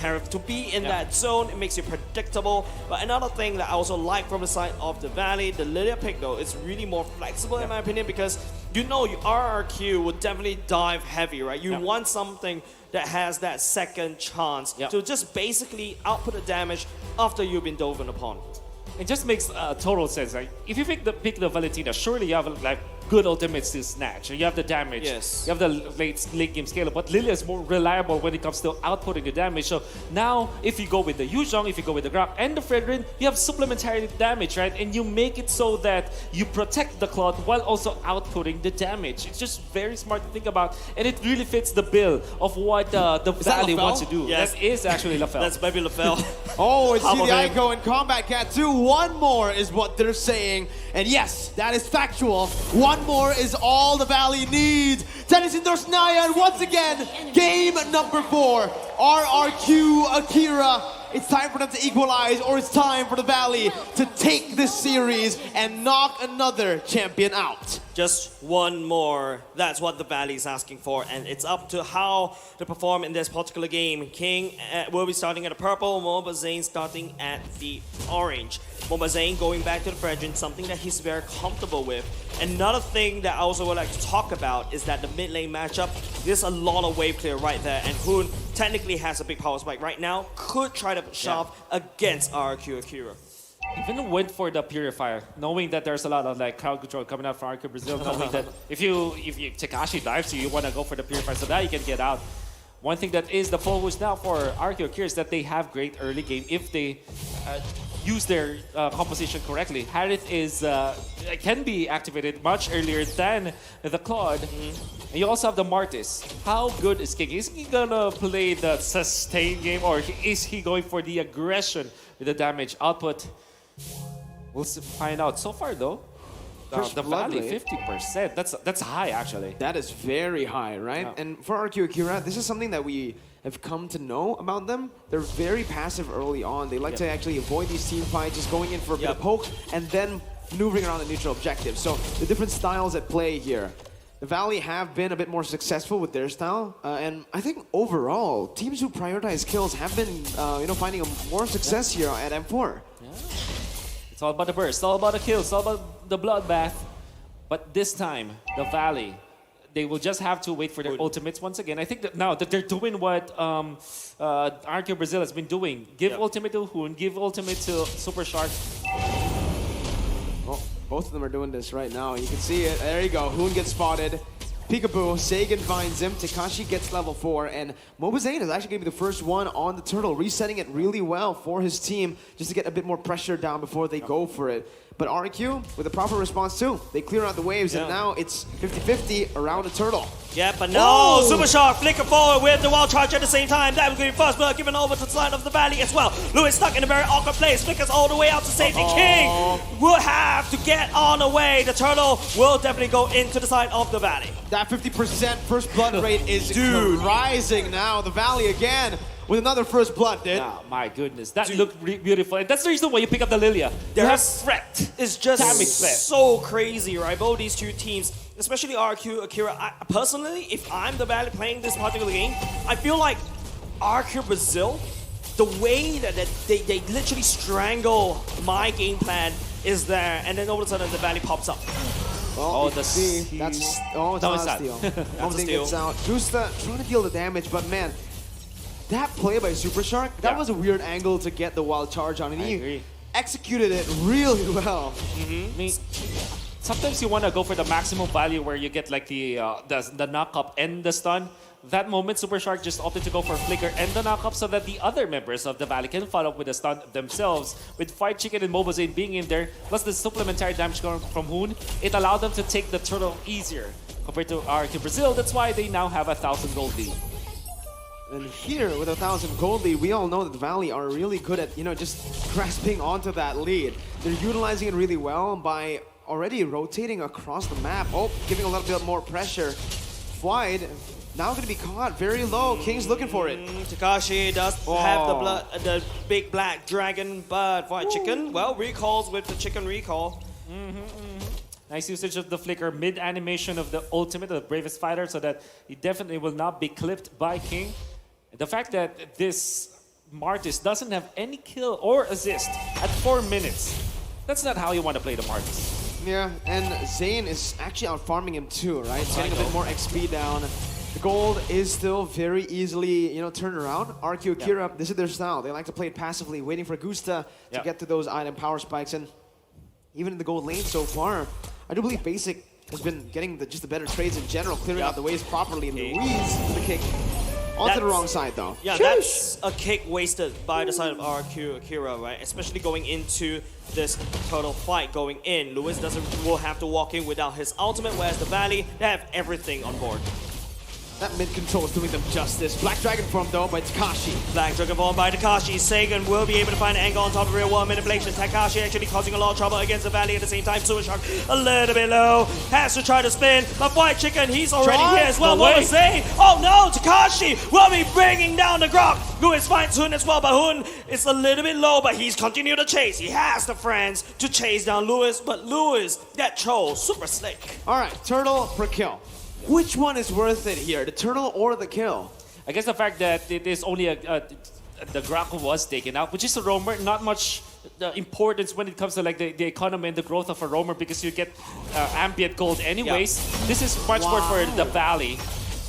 to be in that zone. It makes you predictable. But another thing that I also like from the side of the Valley, the Lilia pick though, it's really more flexible in my opinion, because you know your RRQ would definitely dive heavy, right? You want something that has that second chance to just basically output the damage after you've been dove upon. It just makes total sense. Like if you pick the Valentina, surely you have like good ultimates to snatch. You have the damage. Yes. You have the late game scale. But Lilia is more reliable when it comes to outputting the damage. So now, if you go with the Yuzhong, if you go with the Grab and the Fredrin, you have supplementary damage, right? And you make it so that you protect the Cloud while also outputting the damage. It's just very smart to think about, and it really fits the bill of what the Valley wants to do. Yes. That is actually LaFell. That's baby LaFell. Oh, it's the Ico and Combat Cat 2. One more is what they're saying. And yes, that is factual. One more is all the Valley needs. Tennis endorse Naya, and once again, game number 4. RRQ Akira. It's time for them to equalize, or it's time for the Valley to take this series and knock another champion out. Just one more. That's what the Valley is asking for, and it's up to how to perform in this particular game. King will be starting at the purple, Mobazane starting at the orange. Mobazane going back to the Fredrin, something that he's very comfortable with. Another thing that I also would like to talk about is that the mid lane matchup, there's a lot of wave clear right there, and Hoon technically has a big power spike right now, could try to shove against RRQ Akira. Even went for the Purifier, knowing that there's a lot of like crowd control coming out from RRQ Brazil, knowing that if you Takashi dives you want to go for the Purifier so that you can get out. One thing that is the focus now for RRQ Akira is that they have great early game if they use their composition correctly. Harith is can be activated much earlier than the Claude. And you also have the Martis. How good is King? Is he gonna play the sustain game, or is he going for the aggression with the damage output? We'll find out. So far though, the Valley 50%. That's high actually. That is very high, right? Yeah. And for RRQ Akira, this is something that we have come to know about them. They're very passive early on. They like to actually avoid these team fights, just going in for a bit of poke and then maneuvering around the neutral objective. So the different styles at play here. The Valley have been a bit more successful with their style, and I think overall, teams who prioritize kills have been, finding more success here at M4. Yeah. It's all about the burst, it's all about the kills, it's all about the bloodbath. But this time, the Valley, they will just have to wait for their ultimates once again. I think that now that they're doing what RRQ Brazil has been doing. Give ultimate to Hoon, give ultimate to Super Shark. Well, both of them are doing this right now. You can see it. There you go. Hoon gets spotted. Peekaboo, Sagan finds him, Takashi gets level 4, and Mobazane is actually going to be the first one on the turtle, resetting it really well for his team, just to get a bit more pressure down before they go for it. But RQ, with a proper response too, they clear out the waves, and now it's 50-50 around the turtle. Yeah, but no, Super Shark flicker forward with the wild charge at the same time. That was going to be first blood given over to the side of the Valley as well. Lewis stuck in a very awkward place, flickers all the way out to safety. King will have to get on the way. The turtle will definitely go into the side of the Valley. That 50% first blood rate is rising now. The Valley again with another first blood, dude. Oh my goodness, that looked beautiful. And that's the reason why you pick up the Lilia. You have threat. It's just damage threat. so crazy, right? Both these two teams, especially RQ Akira. Personally, if I'm the Valley playing this particular game, I feel like RQ Brazil, the way that they literally strangle my game plan is there, and then all of a sudden the Valley pops up. Well, the steal. That's it's not a steal. That's a steal. Gets out. Justa trying to deal the damage, but man, that play by Super Shark, that was a weird angle to get the wild charge on, and he executed it really well. I mean, sometimes you want to go for the maximum value where you get like the knock-up and the stun. That moment, Super Shark just opted to go for Flicker and the knock-up so that the other members of the Valley can follow up with the stun themselves. With Fight Chicken and Mobazane being in there, plus the supplementary damage coming from Hoon, it allowed them to take the turtle easier compared to RRQ Brazil. That's why they now have 1,000 gold lead. And here, with 1,000 gold lead, we all know that the Valley are really good at, just grasping onto that lead. They're utilizing it really well by already rotating across the map. Oh, giving a little bit more pressure. Floyd now going to be caught very low. King's looking for it. Takashi does have the big black dragon, but Fight Chicken, well, recalls with the chicken recall. Nice usage of the flicker mid-animation of the ultimate, the bravest fighter, so that he definitely will not be clipped by King. The fact that this Martis doesn't have any kill or assist at 4 minutes. That's not how you want to play the Martis. Yeah, and Zane is actually out farming him too, right? Getting a bit more XP down. The gold is still very easily, turned around. RRQ Akira, this is their style. They like to play it passively, waiting for Gusta to get to those item power spikes. And even in the gold lane so far, I do believe Basic has been getting just the better trades in general, clearing out the waves properly. And Luis, the kick onto the wrong side though. Yeah, that's a kick wasted by the side of RRQ Akira, right? Especially going into this total fight going in. Luis will have to walk in without his ultimate, whereas the Valley, they have everything on board. That mid control is doing them justice. Black Dragon form though by Takashi. Black Dragon form by Takashi. Sagan will be able to find an angle on top of real world manipulation. Takashi actually causing a lot of trouble against the Valley at the same time. Super Shark a little bit low. Has to try to spin. But White Chicken, he's already here as well. What was saying? Oh no, Takashi will be bringing down the Grok. Luis finds Hun as well, but Hun is a little bit low, but he's continued to chase. He has the friends to chase down Luis, but Luis, that troll, super slick. All right, turtle per kill. Which one is worth it here, the turtle or the kill? I guess the fact that it is only the Grako was taken out, which is a roamer, not much importance when it comes to like the economy and the growth of a roamer because you get ambient gold anyways. This is much more for the Valley.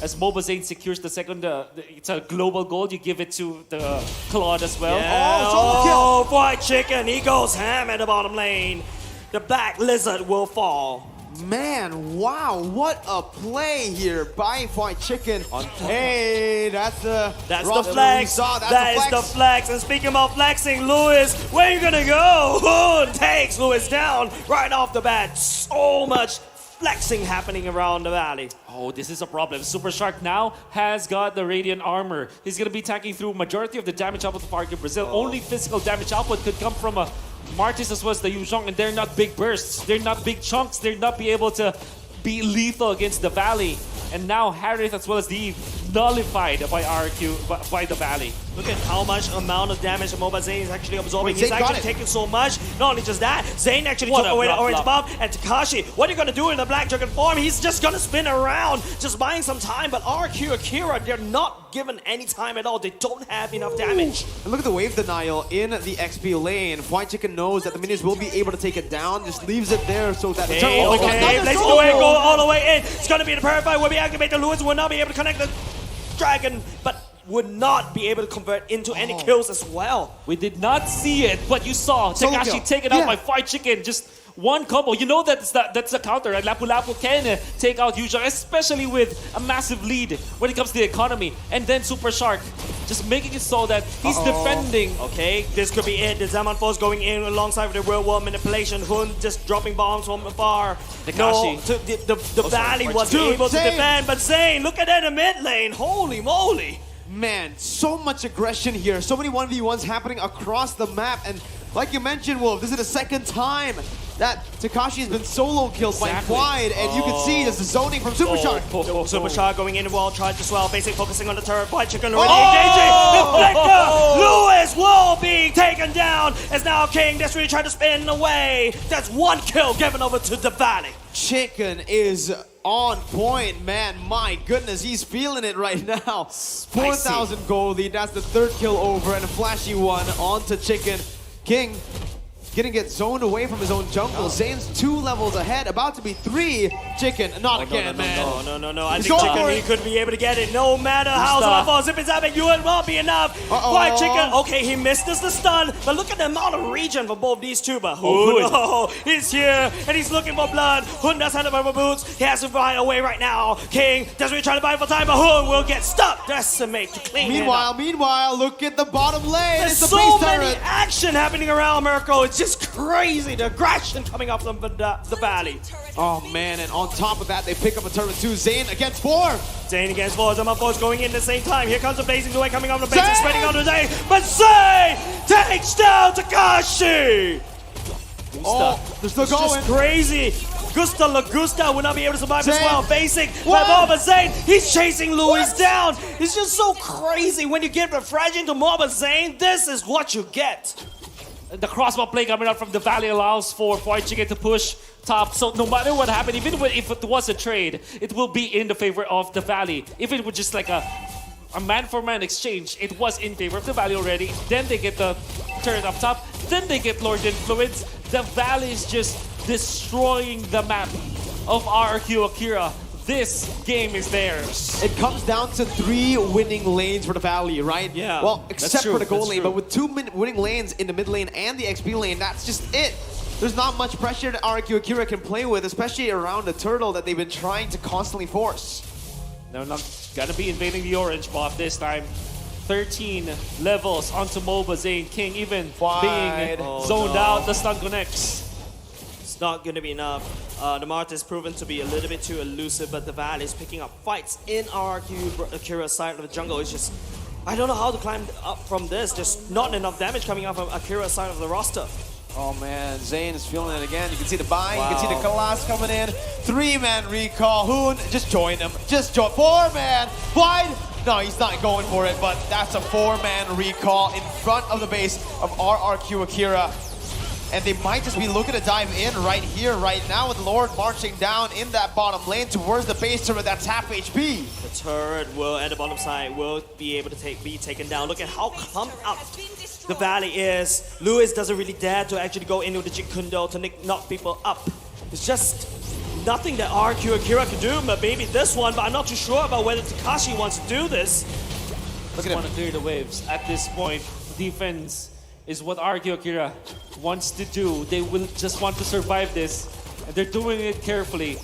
As Mobile Zane secures the second, it's a global gold, you give it to the Claude as well. Yeah. Oh, White Chicken, he goes ham at the bottom lane. The Black Lizard will fall. Man, wow, what a play here by White Chicken. Hey, that's the flex. That is the flex. And speaking of flexing, Luis, where are you gonna go? Hood takes Luis down right off the bat. So much flexing happening around the Valley. Oh, this is a problem. Super Shark now has got the Radiant Armor. He's gonna be tanking through majority of the damage output of RRQ Brazil. Only physical damage output could come from a Martis as well as the Yuzhong, and they're not big bursts. They're not big chunks. They're not be able to be lethal against the Valley. And now Harith as well as the Eve nullified by RRQ, by the Valley. Look at how much amount of damage Mobile Zane is actually absorbing. He's actually taking so much. Not only just that, Zane actually took away the orange buff. And Takashi, what are you going to do in the Black Dragon form? He's just going to spin around, just buying some time. But RRQ Akira, they're not given any time at all. They don't have enough damage. And look at the wave denial in the XP lane. White Chicken knows that the minions will be able to take it down, just leaves it there so that the turtle... Let's go all the way in. It's going to be the Purify will be activated. Lewis will not be able to connect the Dragon, but would not be able to convert into any kills as well. We did not see it, but you saw Takashi taken out by White Chicken. Just one combo. You know that's the counter, right? Lapu Lapu can take out Yuzhong, especially with a massive lead when it comes to the economy. And then Super Shark just making it so that he's defending. Okay, this could be it. The Zaman Force going in alongside with the real world manipulation. Hun just dropping bombs from afar. Takashi. No, the Valley was able to defend, but Zane, look at that in the mid lane. Holy moly. Man, so much aggression here. So many 1v1s happening across the map. And like you mentioned, Wolf, this is the second time that Takashi has been solo killed by Quide, and you can see there's the zoning from Super Shark. Super Shark going in wall charge as well, basically focusing on the turret. White Chicken already engaging. Deflector! Luis will be taken down as now King desperately trying to spin away. That's one kill given over to the Valley. Chicken is on point, man. My goodness, he's feeling it right now. 4,000 gold lead. That's the third kill over, and a flashy one onto Chicken. King gonna get zoned away from his own jungle. Zane's 2 levels ahead, about to be 3. Chicken, not again, man. No. I think Chicken he could be able to get it no matter how Zaman falls. If it's happening, you will not be enough. White Chicken, okay, he missed us the stun, but look at the amount of regen for both these two. But he's here, and he's looking for blood. Hun does have the rubber boots. He has to find away right now. King desperately trying to buy for time, but Hun will get stuck. Decimate to clean Meanwhile, look at the bottom lane. There's so many action happening around Mirko. It's just crazy, the aggression coming up from the Valley. Oh man, and on top of that, they pick up a turret too. Zane against 4. Zane against 4. Zaman Force going in at the same time. Here comes the blazing away coming off the base and spreading on the Zane. But Zane takes down Takashi. They're still going. Just crazy. Gusta Lagusta will not be able to survive as well. Basic by Moba Zane. He's chasing Luis down. It's just so crazy when you get refreshing to Moba Zane. This is what you get. The crossbow play coming out from the Valley allows for White Chicken to push top. So no matter what happened, even if it was a trade, it will be in the favor of the Valley. If it was just like a a man-for-man exchange, it was in favor of the Valley already. Then they get the turret up top. Then they get Lord Influence. The Valley is just destroying the map of RRQ Akira. This game is theirs. It comes down to 3 winning lanes for the Valley, right? Yeah, Well, that's except true, for the gold that's lane, true. but with 2 winning lanes in the mid lane and the XP lane, that's just it. There's not much pressure that RRQ Akira can play with, especially around the turtle that they've been trying to constantly force. They're not gonna be invading the orange buff this time. 13 levels onto MOBA Zane King, even Wide. being Oh, zoned no. out. The stun connects. It's not going to be enough. The Mart is proven to be a little bit too elusive, but the Valley is picking up fights in RRQ Akira's side of the jungle. It's just, I don't know how to climb up from this. There's not enough damage coming out from Akira's side of the roster. Oh man, Zane is feeling it again. You can see the buy, Wow. you can see the Kalas coming in. 3-man recall. Hoon, just join him. Just join. 4-man. Wide. No, he's not going for it, but that's a 4-man recall in front of the base of RRQ Akira. And they might just be looking to dive in right here, right now, with Lord marching down in that bottom lane towards the base turret that's half HP. The turret will, at the bottom side, will be able to be taken down. Look at how clumped up the Valley is. Lewis doesn't really dare to actually go into the Jit Kundo to knock people up. It's just nothing that RRQ Akira can do, but maybe this one, but I'm not too sure about whether Takashi wants to do this. Look at Want him. to clear the waves. At this point, defense is what RRQ Akira wants to do. They will just want to survive this, and they're doing it carefully.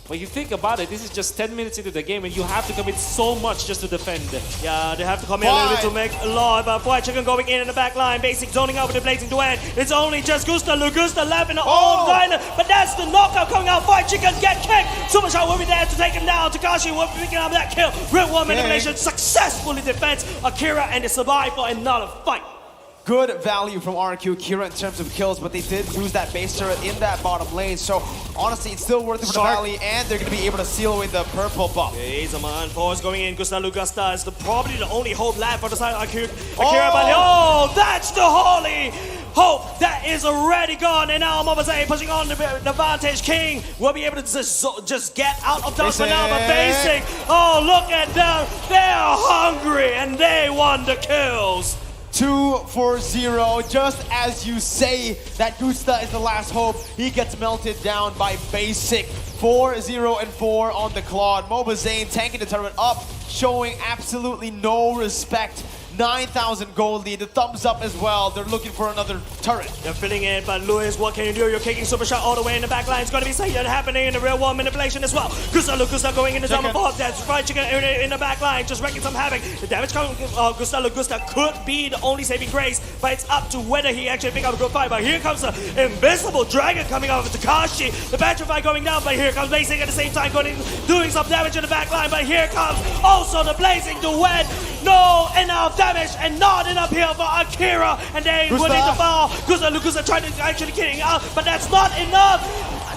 When you think about it, this is just 10 minutes into the game, and you have to commit so much just to defend. Yeah, they have to come in a little bit to make a lot, but White Chicken going in the back line, basic zoning out with the blazing duet. It's only just Gusta Lugusta left in the old line, but that's the knockout coming out. White Chicken get kicked. Super Shot will be there to take him down. Takashi will be picking up that kill. Real one manipulation successfully defends Akira, and they survive for another fight. Good value from RRQ Akira in terms of kills, but they did lose that base turret in that bottom lane. So honestly, it's still worth it for the Valley, and they're going to be able to seal away the purple buff. Zaman force going in. Gusta Lugusta is probably the only hope left for the side of Akira, but that's the holy hope that is already gone. And now Mobazay pushing on the Vantage King will be able to just get out of dodge for now, but Basic, oh, look at them. They're hungry and they want the kills. 2 for 0, just as you say that Gusta is the last hope. He gets melted down by Basic. 4-0 and 4 on the Claude. Moba Zane tanking the turret up, showing absolutely no respect. 9,000 gold lead, the thumbs up as well. They're looking for another turret. They're filling in, but Lewis, what can you do? You're kicking super shot all the way in the back line. It's going to be safe happening in the real world manipulation as well. Gusta going into Zama Fog. That's Fried Chicken in the back line, just wrecking some havoc. The damage coming from Gusta could be the only saving grace, but it's up to whether he actually pick up a good fight. But here comes the invisible dragon coming out of Takashi. The Petrify going down, but here comes Blazing at the same time, doing some damage in the back line. But here comes also the Blazing Duet. No enough damage and not enough heal for Akira, and they winning the ball. Gusta trying to actually getting out, but that's not enough.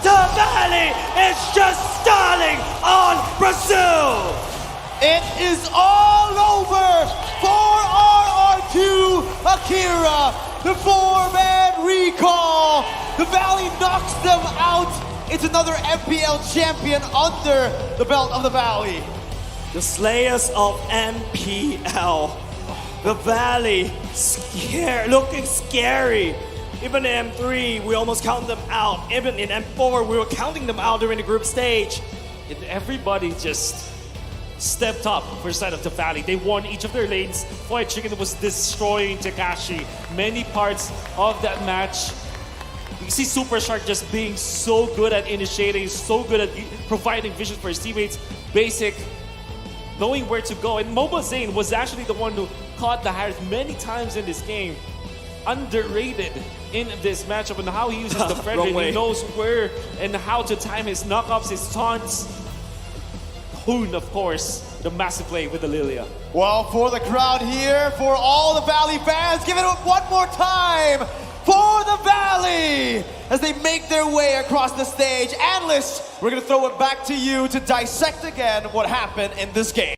The Valley is just stalling on Brazil. It is all over for RRQ Akira. The 4-man recall. The Valley knocks them out. It's another MPL champion under the belt of the Valley. The Slayers of MPL. The Valley, looking scary. Even in M3, we almost counted them out. Even in M4, we were counting them out during the group stage. And everybody just stepped up for the side of the Valley. They won each of their lanes. White Chicken was destroying Takashi. Many parts of that match. You see Super Shark just being so good at initiating, so good at providing vision for his teammates. Basic, knowing where to go. And Moba Zane was actually the one who caught the Harris many times in this game. Underrated in this matchup and how he uses the Frederick. He knows where and how to time his knockups, his taunts. Hoon, of course, the massive play with the Lilia. Well, for the crowd here, for all the Valley fans, give it up one more time for the Valley as they make their way across the stage. Analysts, we're going to throw it back to you to dissect again what happened in this game.